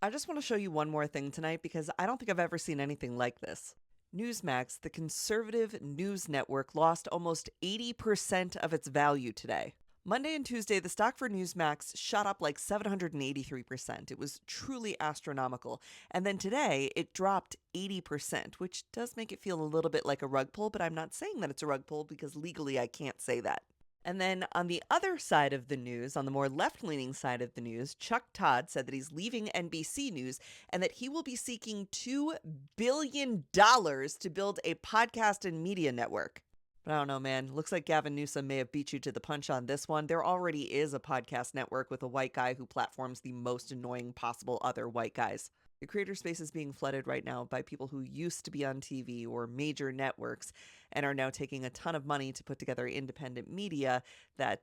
I just want to show you one more thing tonight because I don't think I've ever seen anything like this. Newsmax, the conservative news network, lost almost 80% of its value today. Monday and Tuesday, the stock for Newsmax shot up like 783%. It was truly astronomical. And then today, it dropped 80%, which does make it feel a little bit like a rug pull, but I'm not saying that it's a rug pull because legally I can't say that. And then on the other side of the news, on the more left leaning side of the news, Chuck Todd said that he's leaving NBC News and that he will be seeking $2 billion to build a podcast and media network. But I don't know, man. Looks like Gavin Newsom may have beat you to the punch on this one. There already is a podcast network with a white guy who platforms the most annoying possible other white guys. The creator space is being flooded right now by people who used to be on TV or major networks and are now taking a ton of money to put together independent media that,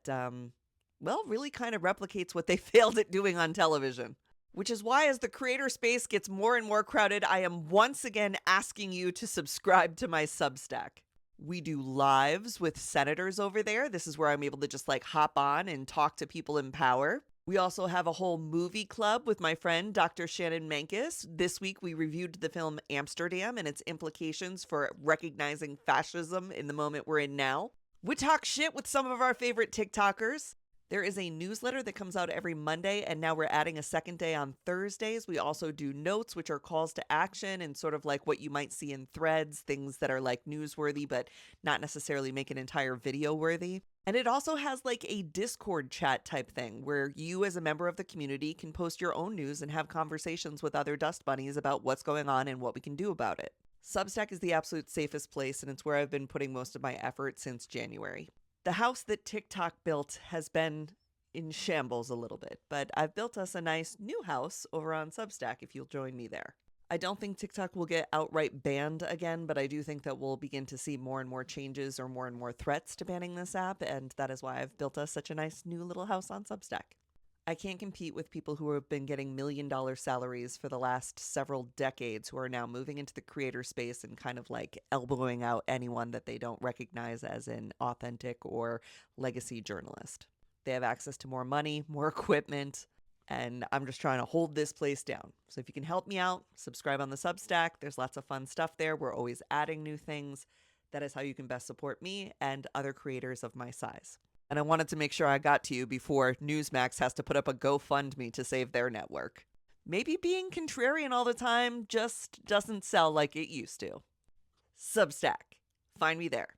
well, really kind of replicates what they failed at doing on television. Which is why, as the creator space gets more and more crowded, I am once again asking you to subscribe to my Substack. We do lives with senators over there. This is where I'm able to just like hop on and talk to people in power. We also have a whole movie club with my friend Dr. Shannon Mankis. This week we reviewed the film Amsterdam and its implications for recognizing fascism in the moment we're in now. We talk shit with some of our favorite TikTokers. There is a newsletter that comes out every Monday, and now we're adding a second day on Thursdays. We also do notes, which are calls to action and sort of like what you might see in threads, things that are like newsworthy, but not necessarily make an entire video worthy. And it also has like a Discord chat type thing where you, as a member of the community, can post your own news and have conversations with other dust bunnies about what's going on and what we can do about it. Substack is the absolute safest place, and it's where I've been putting most of my effort since January. The house that TikTok built has been in shambles a little bit, but I've built us a nice new house over on Substack if you'll join me there. I don't think TikTok will get outright banned again, but I do think that we'll begin to see more and more changes or more and more threats to banning this app, and that is why I've built us such a nice new little house on Substack. I can't compete with people who have been getting $1 million salaries for the last several decades who are now moving into the creator space and kind of like elbowing out anyone that they don't recognize as an authentic or legacy journalist. They have access to more money, more equipment, and I'm just trying to hold this place down. So if you can help me out, subscribe on the Substack. There's lots of fun stuff there. We're always adding new things. That is how you can best support me and other creators of my size. And I wanted to make sure I got to you before Newsmax has to put up a GoFundMe to save their network. Maybe being contrarian all the time just doesn't sell like it used to. Substack. Find me there.